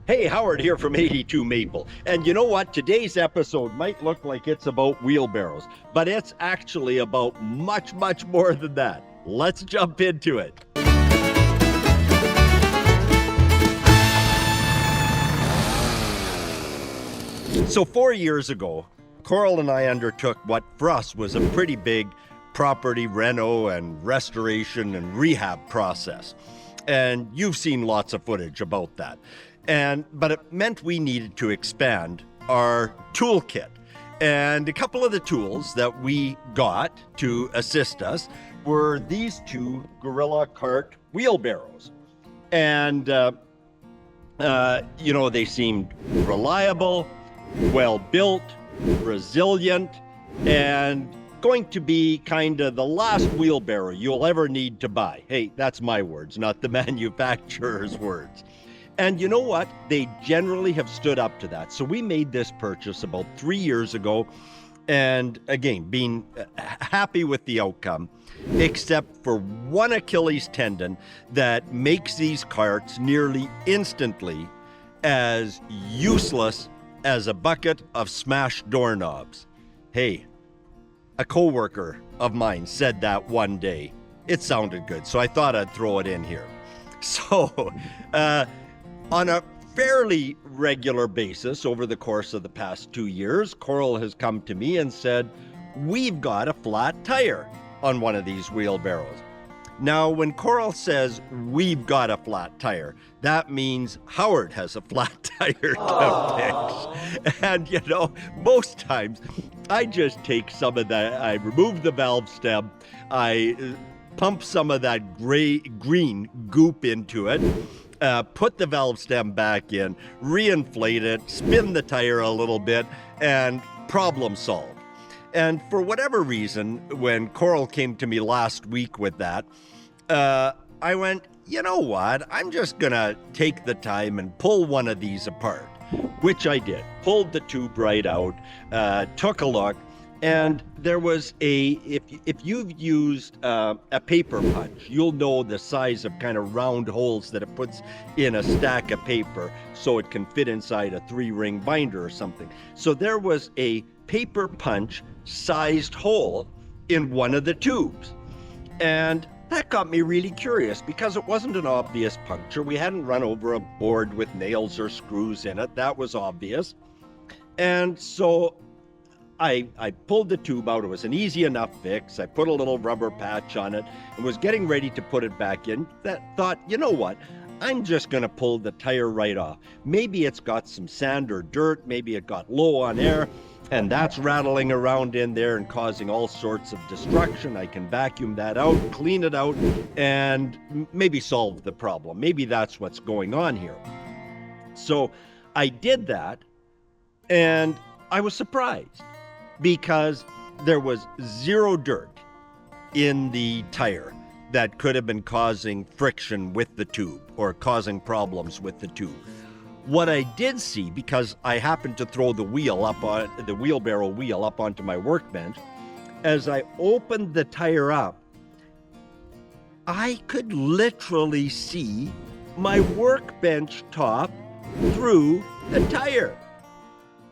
Hey, Howard here from 82 Maple. And you know what? Today's episode might look like it's about wheelbarrows, but it's actually about much, much more than that. Let's jump into it. So 4 years ago, Coral and I undertook what for us was a pretty big property reno and restoration and rehab process. And you've seen lots of footage about that. But it meant we needed to expand our toolkit. And a couple of the tools that we got to assist us were these two Gorilla Cart wheelbarrows. And, they seemed reliable, well-built, resilient, and going to be kind of the last wheelbarrow you'll ever need to buy. Hey, that's my words, not the manufacturer's words. And you know what? They generally have stood up to that. So we made this purchase about 3 years ago. And again, being happy with the outcome, except for one Achilles tendon that makes these carts nearly instantly as useless as a bucket of smashed doorknobs. Hey, a coworker of mine said that one day. It sounded good, so I thought I'd throw it in here. So, on a fairly regular basis over the course of the past 2 years, Coral has come to me and said, we've got a flat tire on one of these wheelbarrows. Now, when Coral says we've got a flat tire, that means Howard has a flat tire to fix. And, most times I just take some of that, I remove the valve stem, I pump some of that green goop into it, put the valve stem back in, reinflate it, spin the tire a little bit, and problem solved. And for whatever reason, when Coral came to me last week with that, I went, you know what? I'm just going to take the time and pull one of these apart, which I did. Pulled the tube right out, took a look, and there was if you've used a paper punch, you'll know the size of kind of round holes that it puts in a stack of paper so it can fit inside a 3-ring binder or something. So there was a paper punch sized hole in one of the tubes. And that got me really curious because it wasn't an obvious puncture. We hadn't run over a board with nails or screws in it. That was obvious. And so I pulled the tube out. It was an easy enough fix. I put a little rubber patch on it and was getting ready to put it back in. Thought, you know what? I'm just going to pull the tire right off. Maybe it's got some sand or dirt. Maybe it got low on air, and that's rattling around in there and causing all sorts of destruction. I can vacuum that out, clean it out, and maybe solve the problem. Maybe that's what's going on here. So I did that, and I was surprised because there was zero dirt in the tire that could have been causing friction with the tube or causing problems with the tube. What I did see, because I happened to throw the wheelbarrow wheel up onto my workbench, as I opened the tire up, I could literally see my workbench top through the tire.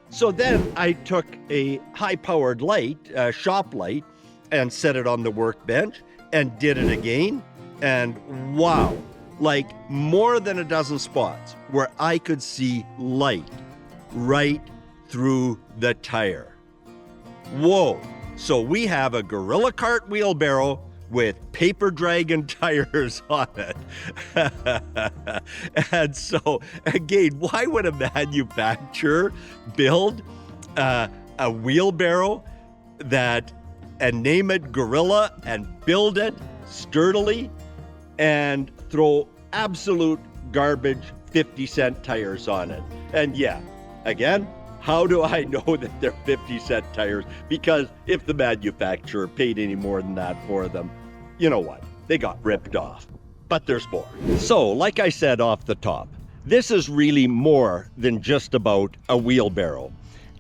So then I took a high-powered light, shop light, and set it on the workbench and did it again. And wow, like more than a dozen spots where I could see light right through the tire. Whoa. So we have a Gorilla Cart wheelbarrow with paper dragon tires on it. And so, again, why would a manufacturer build a wheelbarrow and name it Gorilla and build it sturdily and throw absolute garbage 50-cent tires on it? And yeah, again, how do I know that they're 50-cent tires? Because if the manufacturer paid any more than that for them, you know what? They got ripped off. But there's more. So, like I said off the top, this is really more than just about a wheelbarrow.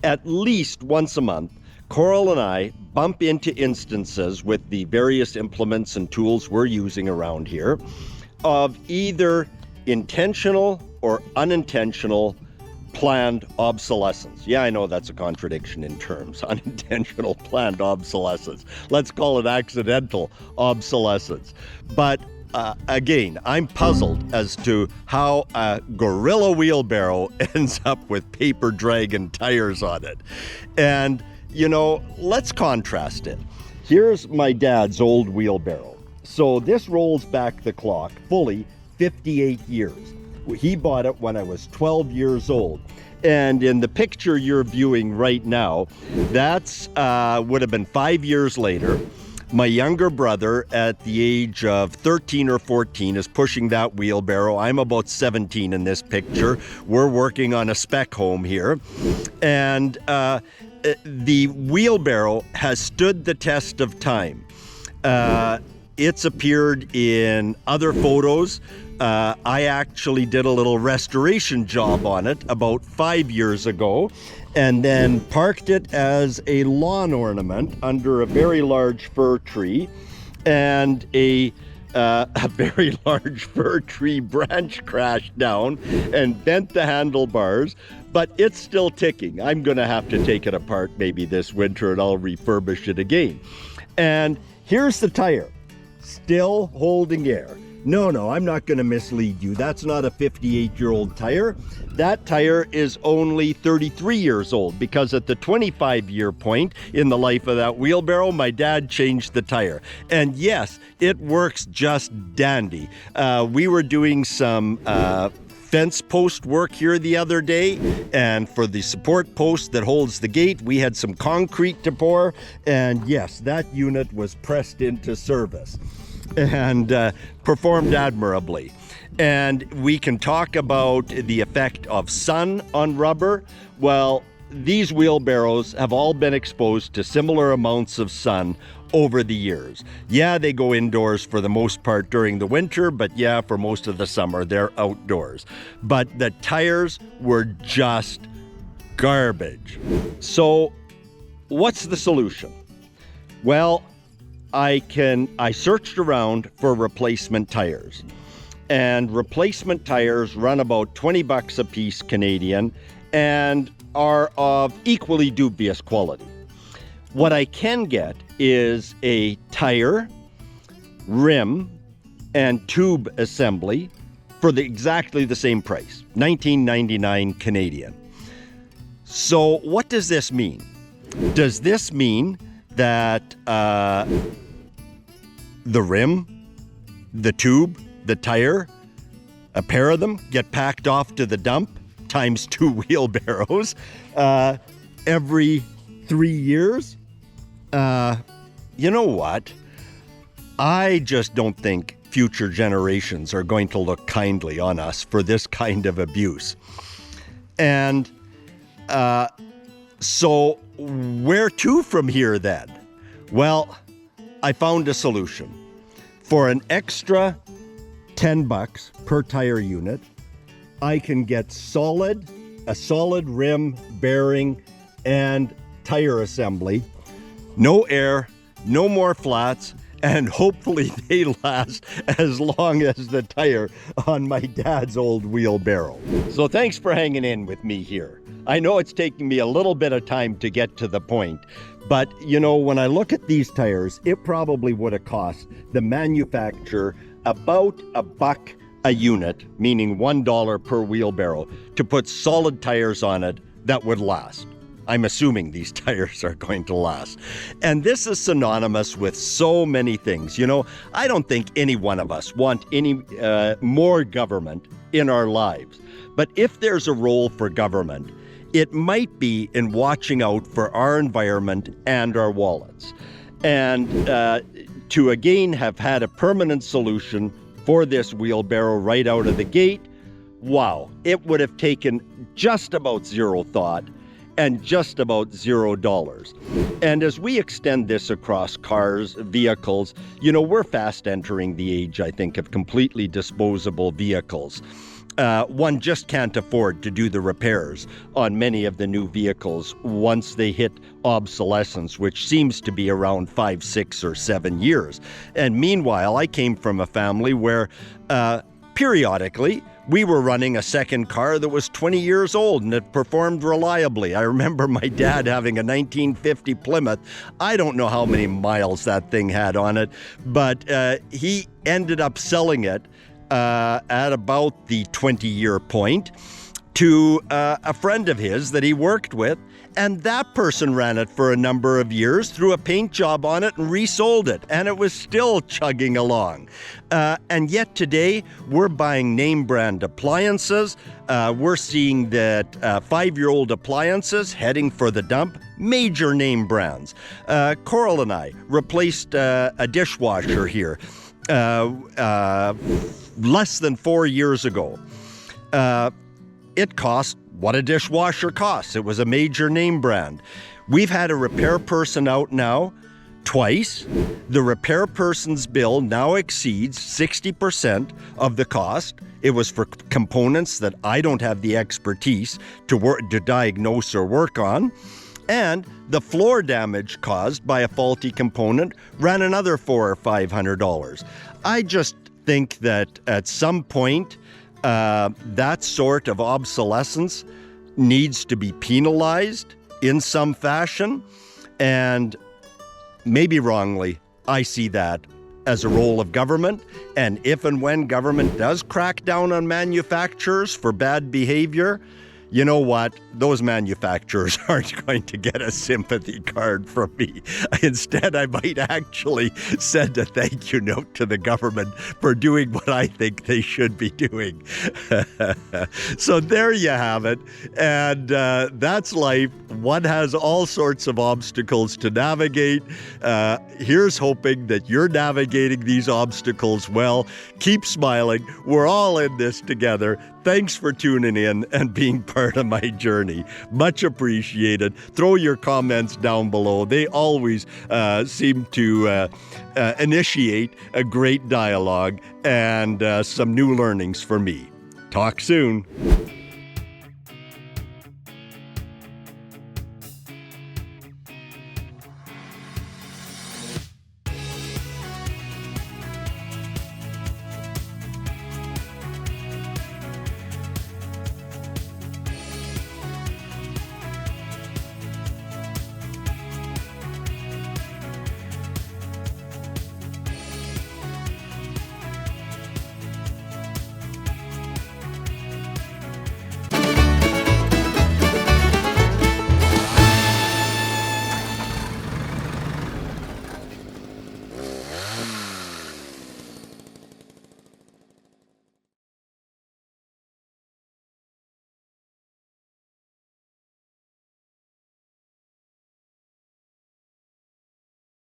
At least once a month, Coral and I bump into instances with the various implements and tools we're using around here of either intentional or unintentional planned obsolescence. Yeah, I know that's a contradiction in terms. Unintentional planned obsolescence. Let's call it accidental obsolescence. But again, I'm puzzled as to how a gorilla wheelbarrow ends up with paper dragon tires on it. And, let's contrast it. Here's my dad's old wheelbarrow. So this rolls back the clock fully 58 years. He bought it when I was 12 years old. And in the picture you're viewing right now, that's would have been 5 years later. My younger brother, at the age of 13 or 14, is pushing that wheelbarrow. I'm about 17 in this picture. We're working on a spec home here. And the wheelbarrow has stood the test of time. It's appeared in other photos. I actually did a little restoration job on it about 5 years ago, and then parked it as a lawn ornament under a very large fir tree, and a very large fir tree branch crashed down and bent the handlebars, but it's still ticking. I'm going to have to take it apart maybe this winter, and I'll refurbish it again. And here's the tire, still holding air. No, I'm not going to mislead you. That's not a 58-year-old tire. That tire is only 33 years old, because at the 25-year point in the life of that wheelbarrow, my dad changed the tire. And yes, it works just dandy. We were doing some fence post work here the other day, and for the support post that holds the gate, we had some concrete to pour, and yes, that unit was pressed into service and performed admirably. And we can talk about the effect of sun on rubber. Well, these wheelbarrows have all been exposed to similar amounts of sun over the years. Yeah, they go indoors for the most part during the winter, but yeah, for most of the summer, they're outdoors. But the tires were just garbage. So what's the solution? Well, I searched around for replacement tires, and replacement tires run about $20 a piece Canadian and are of equally dubious quality. What I can get is a tire, rim, and tube assembly for exactly the same price, $19.99 Canadian. So what does this mean? Does this mean that the rim, the tube, the tire, a pair of them get packed off to the dump times 2 wheelbarrows every 3 years? You know what? I just don't think future generations are going to look kindly on us for this kind of abuse. And so where to from here then? Well, I found a solution. For an extra $10 per tire unit, I can get a solid rim, bearing, and tire assembly. No air, no more flats, and hopefully they last as long as the tire on my dad's old wheelbarrow. So thanks for hanging in with me here. I know it's taking me a little bit of time to get to the point, but when I look at these tires, it probably would have cost the manufacturer about $1 a unit, meaning $1 per wheelbarrow, to put solid tires on it that would last. I'm assuming these tires are going to last. And this is synonymous with so many things. I don't think any one of us want any more government in our lives. But if there's a role for government, it might be in watching out for our environment and our wallets. And to again have had a permanent solution for this wheelbarrow right out of the gate, wow, it would have taken just about zero thought and just about $0. And as we extend this across cars, vehicles, we're fast entering the age, I think, of completely disposable vehicles. One just can't afford to do the repairs on many of the new vehicles once they hit obsolescence, which seems to be around 5, 6, or 7 years. And meanwhile, I came from a family where periodically we were running a second car that was 20 years old and it performed reliably. I remember my dad having a 1950 Plymouth. I don't know how many miles that thing had on it, but he ended up selling it at about the 20-year point to a friend of his that he worked with, and that person ran it for a number of years, threw a paint job on it and resold it, and it was still chugging along. And yet today, we're buying name brand appliances. We're seeing that 5-year-old appliances heading for the dump, major name brands. Coral and I replaced a dishwasher here less than 4 years ago. It cost what a dishwasher costs. It was a major name brand. We've had a repair person out now twice. The repair person's bill now exceeds 60% of the cost. It was for components that I don't have the expertise to diagnose or work on. And the floor damage caused by a faulty component ran another $400 or $500. I just think that at some point, that sort of obsolescence needs to be penalized in some fashion, and maybe wrongly, I see that as a role of government. And if and when government does crack down on manufacturers for bad behavior, you know what? Those manufacturers aren't going to get a sympathy card from me. Instead, I might actually send a thank you note to the government for doing what I think they should be doing. So there you have it. And that's life. One has all sorts of obstacles to navigate. Here's hoping that you're navigating these obstacles well. Keep smiling. We're all in this together. Thanks for tuning in and being part of my journey. Much appreciated. Throw your comments down below. They always seem to initiate a great dialogue and some new learnings for me. Talk soon.